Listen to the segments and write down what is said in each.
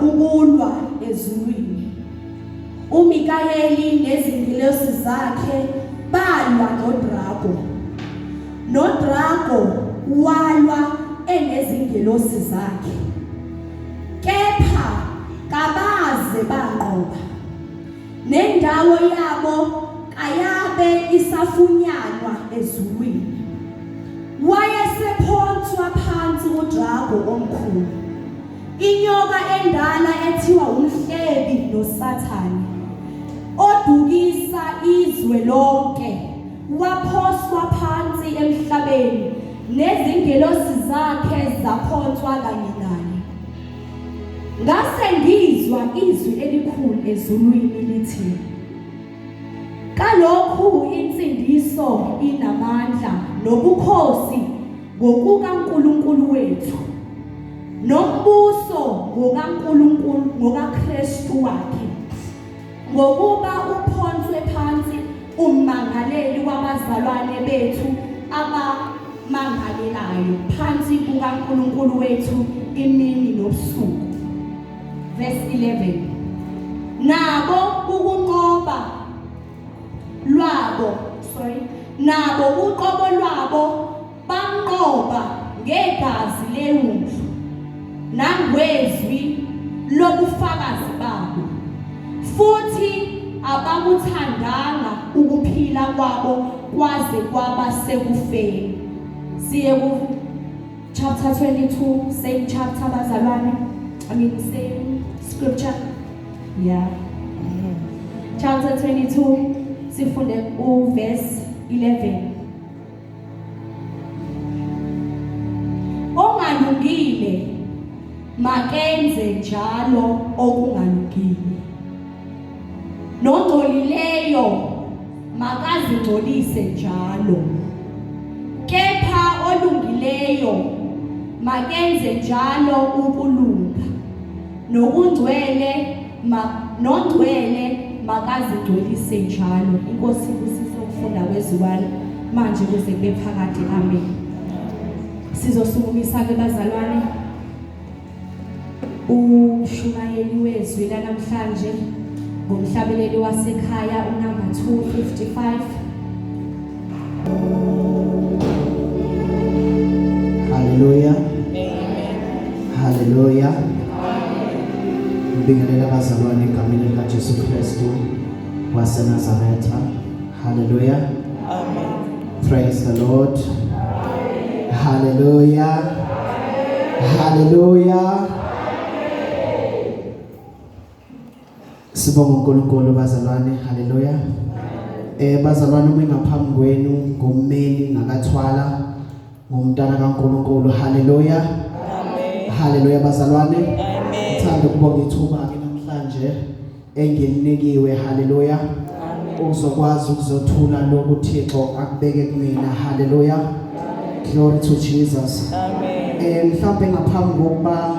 ukulwa ezulwini. uMikayeli nezingilosi zakhe balwa noDrago. noDrago walwa enezingilosi zakhe, kepha kabaze banqoba. Nendawo yabo kayabe isafunyanwa ezulwini. Wayesephonswa phansi uDrago omkhulu, inyoka endala ethiwa umhlebi noSathane, odukisa izwe lonke. Waphoswa phansi emhlabeni, nezingilosi zakhe zaphonswa kanye naye. Ngase ngizwa izwi elikhulu ezulwini lithi, kalokhu insindiso inamandla nobukhosi ngokukaNkulunkulu wethu, nombuso ngokaNkulunkulu ngokaKristu wakhe, ngokuba uphonswe phansi ummangaleli wabazalwane bethu abamangalelayo phansi kukaNkulunkulu wethu imini nobusuku. Verse 11. Nabo uqobo lwabo banqoba ngegazi lewundlu nangwezwi lobufakazi babo, futhi abakuthandanga ukuphila kwabo kwaze kwaba sekufeni. Siye ku chapter 22, same chapter bazalwane. Same scripture. Yeah. Chapter 22, sifunde verse 11. Ongalungile makenze njalo okungalungile. Nongcolileyo makazingcolise njalo. Kepha olungileyo makenze njalo ukulunga. Nokungcwele nongcwele makazingcolise njalo. Inkosi kusisa ukufunda kweziwalo manje kuze kube phakade. Amen. Sizosukumisa ke bazalwane ushumayeli wezwi lanamhlanje ngomhlabeleli wasekhaya unumber 255. Hallelujah. Amen. Hallelujah. Ngibingelela abazalwane egameni likaJesu Kristu waseNazaretha. Hallelujah. Amen. Praise the Lord. Amen. Hallelujah. Amen. Hallelujah. Sibonga uNkulunkulu bazalwane. Hallelujah. Bazalwane ngingaphambi kwenu ngommeli ngakathwala ngumntana kaNkulunkulu. Hallelujah. Amen. Hallelujah bazalwane. Amen. Ngithanda ukubonga ithuba ke namhlanje engilinikiwe. Hallelujah. Amen. Uzokwazi ukuzothula lokhu Thixo akubeke kumina. Hallelujah. Amen. Glory to Jesus. Amen. Mhlawumbe ngaphambi kokuba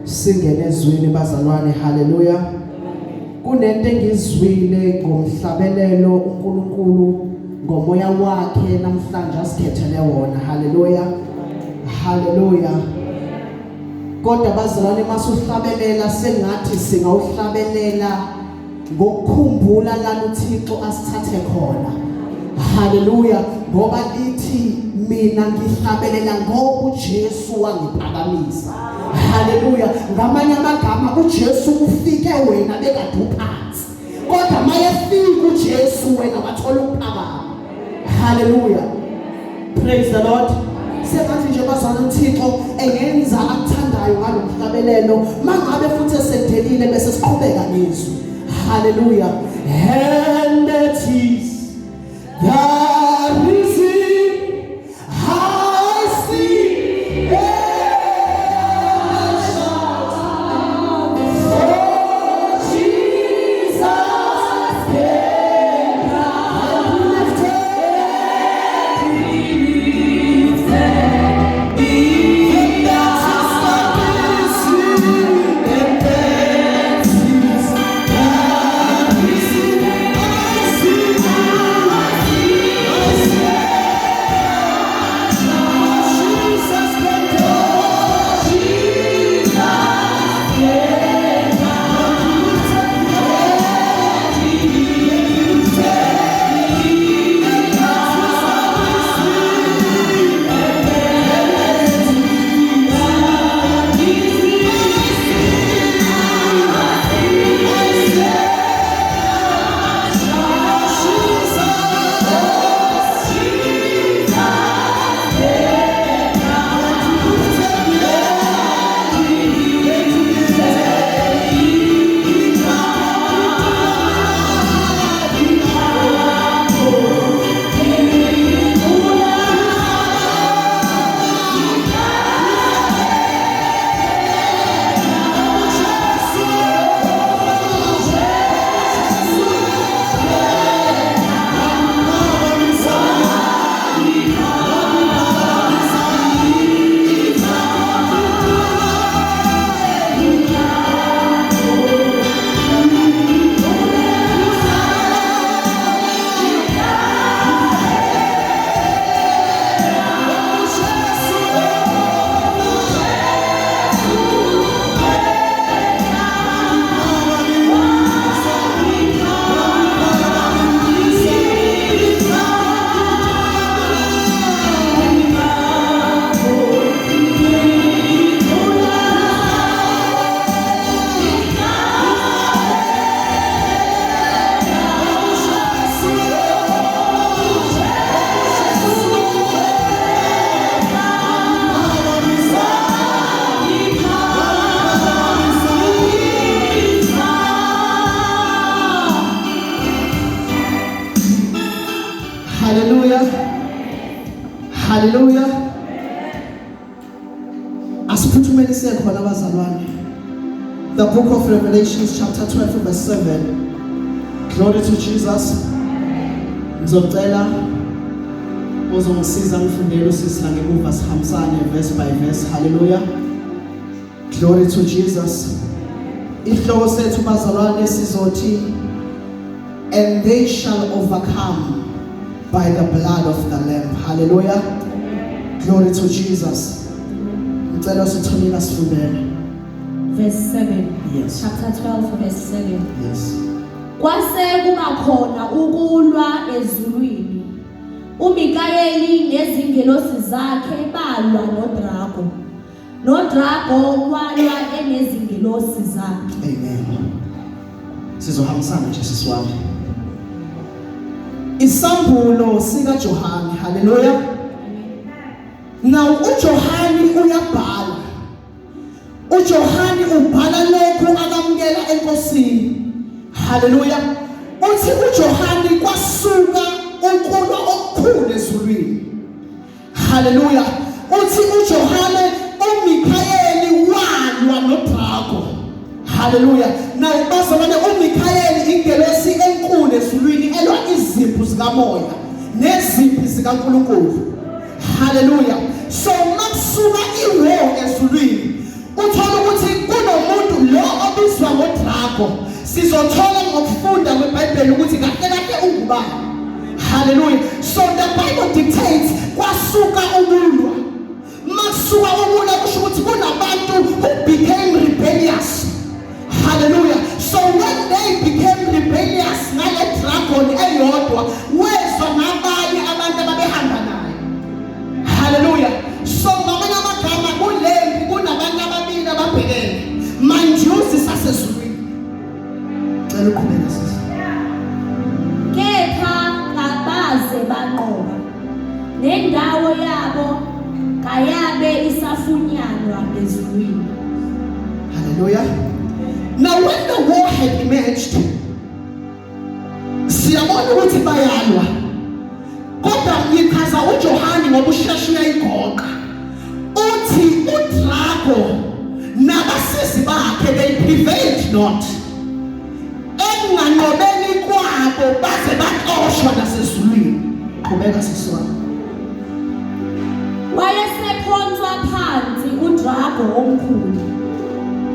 singene ezwini bazalwane. Hallelujah. Kunento engizwile ngomhlabelelo uNkulunkulu ngomoya wakhe namhlanje asikhethele wona. Hallelujah. Hallelujah. Kodwa bazalwane masuhlabelela sengathi singawuhlabelela ngokukhumbula lana uThixo asithathe khona. Hallelujah. Ngoba lithi mina ngihlabelela ngoba uJesu wangiphakamisa. Hallelujah. Ngamanye amagama uJesu ufike wena bekade uphansi, kodwa mayefika uJesu wena wathola ukuphakama. Hallelujah. Praise the Lord. Sengathi nje bazalwane uThixo engenza akuthandayo ngalomhlabelelo mangabe futhi esedelile bese siqhubeka nezwi. Hallelujah. And it is the reason I see Hallelujah. Asiphuthume sikhona abazalwane. The book of Revelation chapter 12 verse 7. Glory to Jesus. Ngizocela uzongisiza ngifundele usisi ngemuva sihambisane verse by verse. Hallelujah. Glory to Jesus. Ihloko sethu bazalwane sizothi, and they shall overcome by the blood of the Lamb. Hallelujah. Glory to Jesus. Ngicela sithomile sifundele. Verse 7. Yes. Chapter 12 verse 7. Yes. Kwase kungakhona ukulwa ezulwini. uMikayeli nezingelosi zakhe balwa noDrago. noDrago walwa enezingelosi zakhe. Amen. Sizohambisana nje sisiwami. Isambulo sika Johani. Hallelujah. Now uJohani uyabhala. uJohani ubhala lokhu akamukela enkosini. Hallelujah. Uthi uJohani kwasuka ukulwa okukhulu ezulwini. Hallelujah. Uthi uJohane uMikayeli walwa noDrago. Hallelujah. Now bazalwane uMikayeli ingelosi enkulu ezulwini elwa izipho zikamoya nezipho zikaNkulunkulu. Hallelujah. So masuka iwar ezulwini uthola ukuthi kunomuntu lo obizwa ngoDrago. Sizothola ngokufunda kweBhayibheli ukuthi kahle kahle ungubani. Hallelujah. So the Bible dictates kwasuka ukulwa. Masuka ukulwa kusho ukuthi kunabantu who became rebellious. Hallelujah. So when they became rebellious ngale dragon eyodwa wezwa nabanye abantu ababehamba naye. Hallelujah. So ngamanye amagama kulempi kunabantu ababili ababhekene. Manjusi sasezulwini. Cela uqhubeke sisi. Kepha kabaze banqoba. Nendawo yabo kayabe isafunyanwa ezulwini. Hallelujah. Now when the war had emerged, siyabona ukuthi bayalwa. Kodwa ngikhaza uJohani ngobushashiya igoqa. Uthi uDrago nabasisi bakhe they prevailed not. Enganqobeni kwabo baze baxoshwa nasezulwini. Qhubeka sisiwami. Wayesephonswa phansi uDrago omkhulu.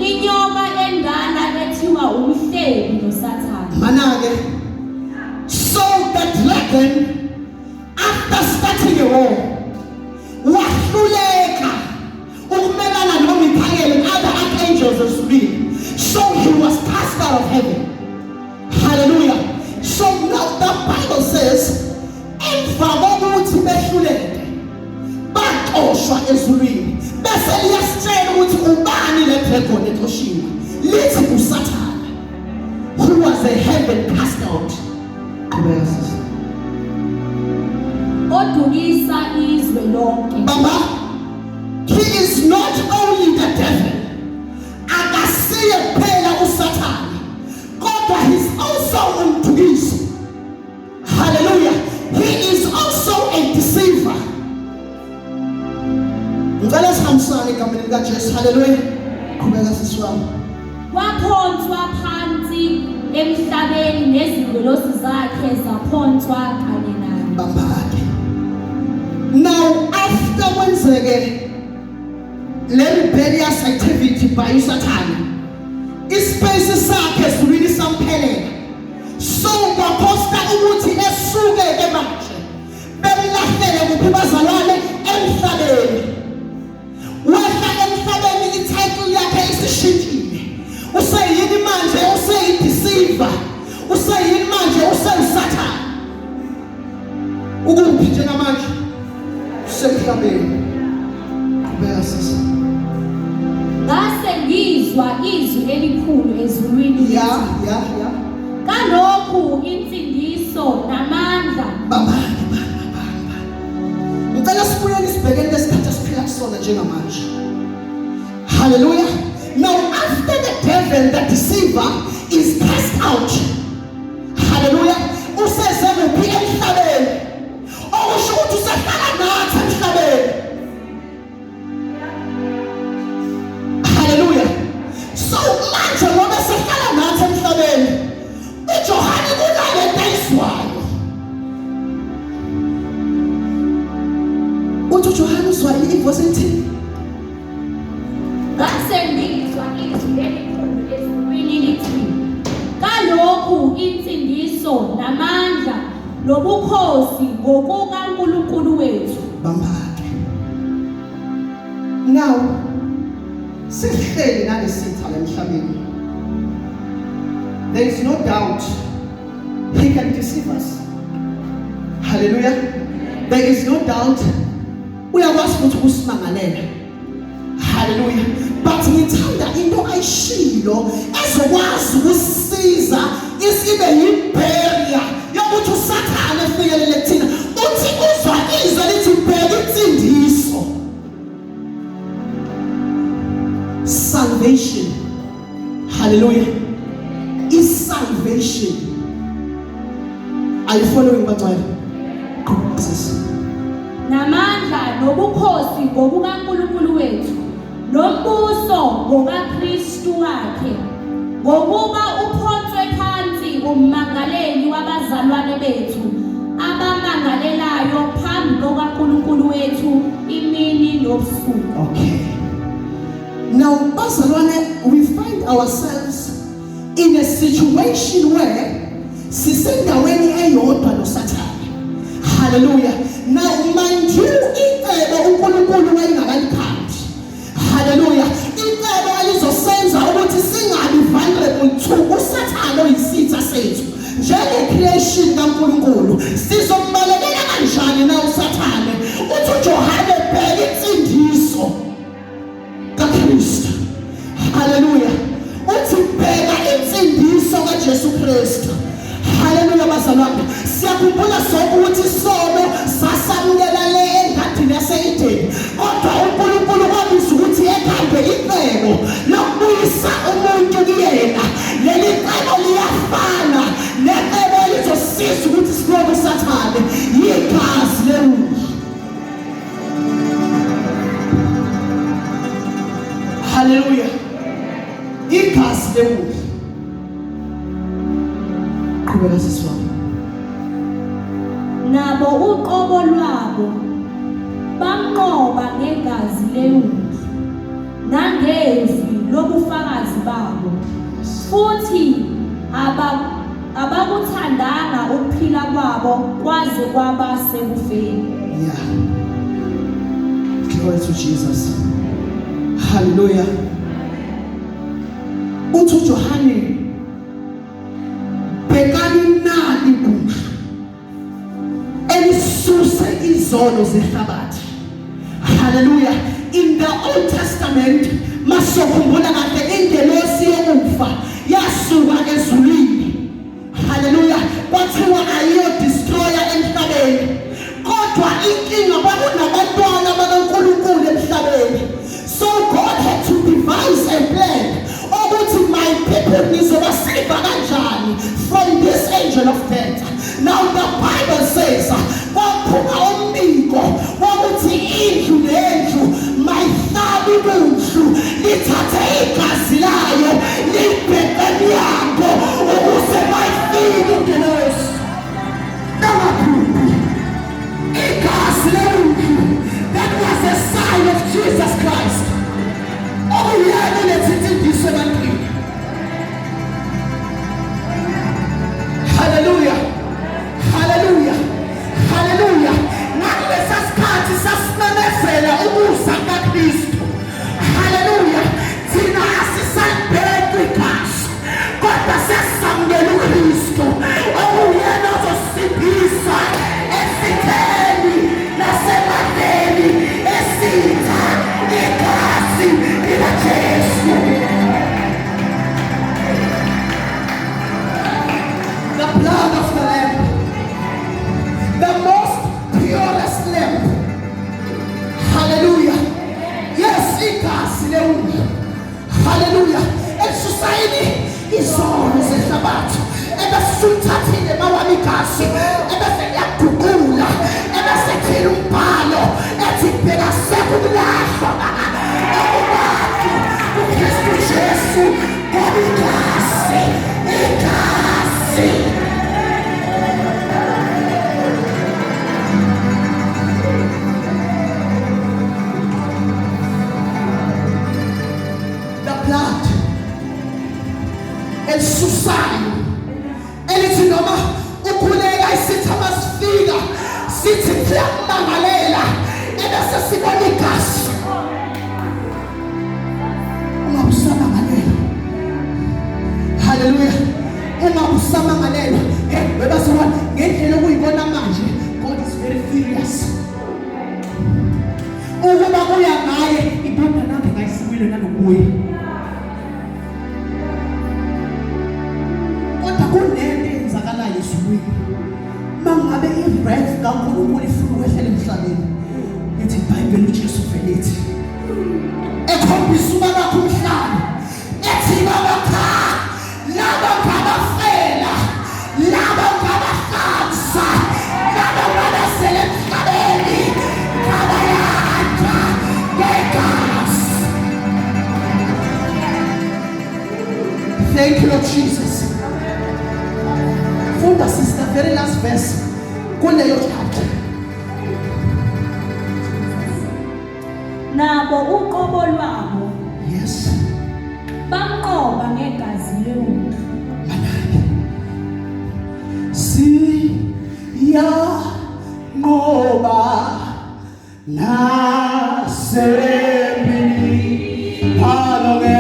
Inyoka endala ethiwa umhlebi noSathane. Manake. So the dragon, after starting a war, wahluleka ukumelana noMikayeli and other archangels ezulwini. So he was cast out of heaven. Hallelujah. So now the Bible says, emva kokuthi behluleke baxoshwa ezulwini bese liyasitshela ukuthi ubani le dragon exoshiwe. Lithi uSathane, who was a heaven cast out. Odukisa izwe lonke. Baba, he is not only the devil. Akasiye phela uSathane, kodwa he is also umdukisi. Hallelujah. He is also a deceiver. Ngicela sihambisane egameni likaJesu. Hallelujah. Qhubeka sisiwami. Waphonswa phansi emhlabeni nezingelosi zakhe zaphonswa kanye naye. Bambake. Now after kwenzeke le rebellious activity by uSathane, ispace sakhe ezulwini samphelela. So kwaphosta ukuthi esuke ke manje bemlahlele kuphi bazalwane emhlabeni. Wehla emhlabeni ititle yakhe isishintshile. Useyini manje useyideceiver. Useyini manje useyisathane. Ukuphi njengamanje? Usemhlabeni. Qhubeka sisi. Ngase ngizwa izwi elikhulu ezulwini. Yeah. Kalokhu insindiso namandla. Baba. Ngicela sibuyele sibhekele lesikhathi esiphila kusona njengamanje. Hallelujah. Now after the devil, the deceiver is cast out. Hallelujah. Useze kuphi emhlabeni. Okusho ukuthi usehlala nathi emhlabeni. nombuso namandla nobukhosi ngokukaNkulunkulu wethu. Bambake. Now, sihleli nalesitha emhlabeni. There is no doubt he can deceive us. Hallelujah. There is no doubt uyakwazi ukuthi usimangalela. Hallelujah. But ngithanda into ayishilo ezokwazi ukusisiza isibe yibarrier yokuthi uSathane efikelele kuthina. Uthi uzwa izwi lithi bheka insindiso. Salvation. Hallelujah. Is salvation. Are you following what I'm saying? Namandla nobukhosi ngokukaNkulunkulu wethu nombuso ngokaKristu wakhe ngokuba uphonswe phansi ummangaleli wabazalwane bethu abamangalelayo phambi kokaNkulunkulu wethu imini nobusuku. Okay. Now, bazalwane, we find ourselves in a situation where sisendaweni eyodwa noSathane. Hallelujah. Now, mind you, icebo uNkulunkulu wayengakalikhandi. Hallelujah. Icebo alizosenza ukuthi singabi vulnerable to uSathane oyisitha sethu. Njenge-creation kaNkulunkulu sizombalekela kanjani na uSathane? Uthi uJohane bheka insindiso kaKristu. Hallelujah. Uthi bheka insindiso kaJesu Kristu. Hallelujah bazalwane. Siyakhumbula sonke ukuthi sono sasamukela le engadini yaseEdeni. Kodwa uNkulunkulu kwabisa ukuthi ekhambe icebo lokubuyisa umuntu kuyena. Leli cebo liyafana necebo elizosiza ukuthi sinqobe uSathane yigazi leWundlu. Hallelujah. Igazi leWundlu. Qhubeka siswami. Nabo uqobo lwabo bamnqoba ngegazi leWundlu nangezwi lobufakazi babo futhi abakuthandanga ukuphila kwabo kwaze kwaba sekufeni. Yeah. Glory to Jesus. Hallelujah. Uthi uJohane bhekani nali ibundlu elisuse izono zehlabathi. Hallelujah. In the Old Testament, masokhumbula kade ingelosi yokufa yasuka ezulwini. Hallelujah. Kwathiwa ayiyo destroyer emhlabeni. Kodwa inkinga kwakunabantwana bakaNkulunkulu emhlabeni. So God had to devise a plan. Ukuthi my people ngizobasiva kanjani from this angel of death. Now the Bible says, kwaphuma umbiko wokuthi indlu nendlu mayihlaba ibundlu lithathe igazi layo libheke emnyango ukuze bayifike ingelosi. Igazi leWundlu, that was a sign of Jesus Christ. Oh yeah, let's introduce him. Hallelujah. Hallelujah. Hallelujah. Ngalesa sikhathi sasimemezela umusa kaKristu. Hallelujah. Thina asisabheki igazi kodwa sesamukela uKristu. Oyena ozosibisa esitheni nasemadeni esitha igazi likaJesu. The blood of the Lamb, the most purest lamb. Hallelujah. Yes, igazi leWundlu. Hallelujah. Esusayini izono zehlabathi. Ebesuthathile mawami igazi. Ebese yaguqula. Ebese khila umbhalo ethi bheka sekulahlwa. uKristu Jesu igazi. Igazi. Blood and suicide, and it's noma ukukhuleka isitha masifika sithi kuyamangalela ebese sibona igazi ungabusamangalela. Hallelujah. Ungabusamangalela bebasiwa ngendlela okuyibona manje. God is very furious. Ukuba kuya ngaye ibona nami ngayisibile nanokuye. Kodwa kunento eyenzakalayo ezulwini. Mangabe i-wrath kaNkulunkulu ifuna ukwehlela emhlabeni. Ethi iBhayibheli uJesu velethi ekhombisa ubabakho umhlaba ethi babakha laba ngabafela laba ngabafansa laba ngabasele emhlabeni ngabayanda ngegazi. Thank you, Lord Jesus. Funda sister, very last verse kuleyo chapter. Nabo uqobo lwabo Yes. bamqoba ngegazi lewu. Siyanqoba nasempini phalo-ke.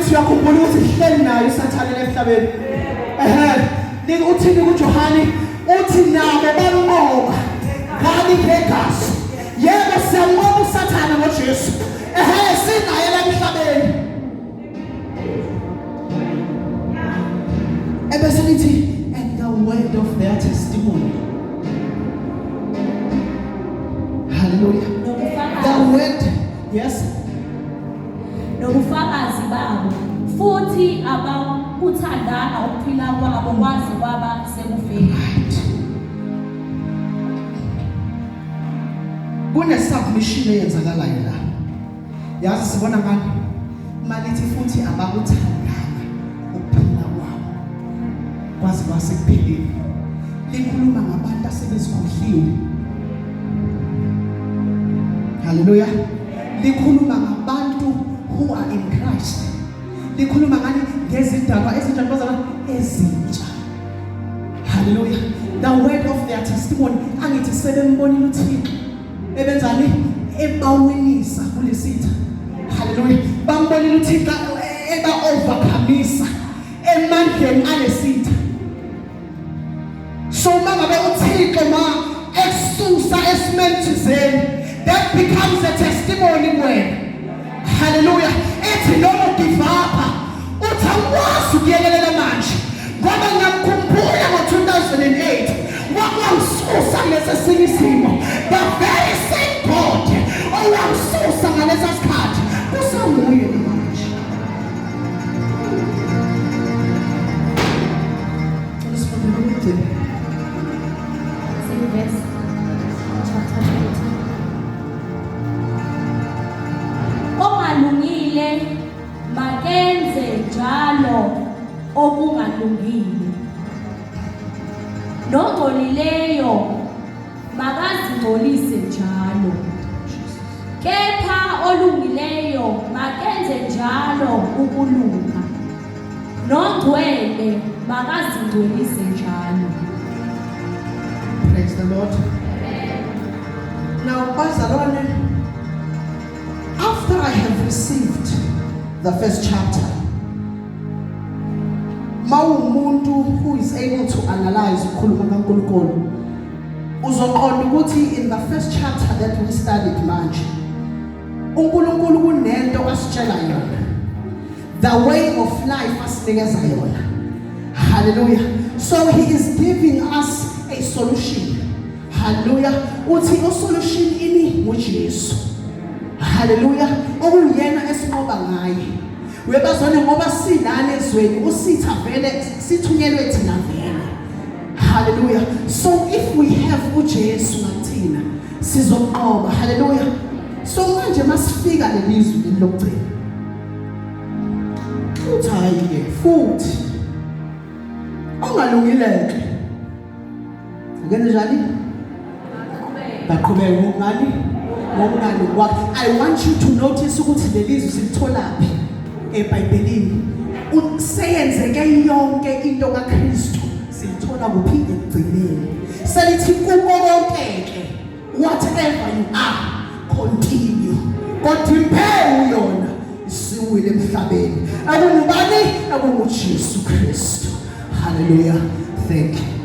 Uyakhumbula ukuthi hleli nayo isathane emhlabeni. Uthini kuJohane uthi nabo banqoba ngani ngegazi. Yebo siyamnqoba usathane ngoJesu. Sinaye la emhlabeni. Ebese lithi and the word of their testimony. Hallelujah. The word, yes. Nobufakazi babo futhi abakuthandana ukuphila kwabo kwaze kwaba sekufeni. Kune-submission eyenzakalayo la. Yazi sibona ngani? Malithi futhi abakuthandana ukuphila kwabo kwaze kwasekupheleni. Likhuluma ngabantu asebezikhohliwe. Hallelujah. Likhuluma ngabantu who are in Christ. Likhuluma ngani ngezindaba ezintsha. Hallelujah. The word of their testimony. Angithi sebembonile uThixo ebenzani ebawinisa kulesitha. Hallelujah. Bambonile uThixo eba overcomisa emandleni alesitha. So mangabe uThixo exusa esimemthizeni, that becomes a testimony word. Hallelujah. Ethi noma give up uthawwazi ukuyelelela manje ngoba ngiyakhumbula ngo-2008 wakwangisusa kulesi sinye isimo. The very same God owangisusa ngalesa sikhathi usanguye manje. Verse chapter 20. Ongalungile makenze njalo okungalungile. Nongcolileyo makazingcolise njalo. Kepha olungileyo makenze njalo ukulunga. Nongcwele makazingcolise njalo. Praise the Lord. Now, bazalwane, after I have received the first chapter, mawumuntu who is able to analyze ukukhuluma kaNkulunkulu uzoqonda ukuthi in the first chapter that we studied manje uNkulunkulu kunento asitshela yona. The way of life asinikeza yona. Hallelujah. So he is giving us a solution. Hallelujah. Uthi solution ini nguJesu. Hallelujah. Okuyena esinqoba ngaye. Webazone ngoba silana ezweni usitha vele sithunyelwe thina vele. Hallelujah. So if we have uJesu ngathina sizoqoba. Hallelujah. So manje masifika lelizwi lokugcina. Uthaye futhi ongalungileke. Ngene njani? Baqhubeka ngani? I want you to notice ukuthi lelizwi silitholaphi eBhayibhelini. Useyenzeke yonke into kaKristu silithola kuphi ekugcineni. Selithi kubo konke whatever you are continue. Kodwa yona isiwile emhlabeni. Akungubani? AkunguJesu Kristu. Hallelujah. Thank you.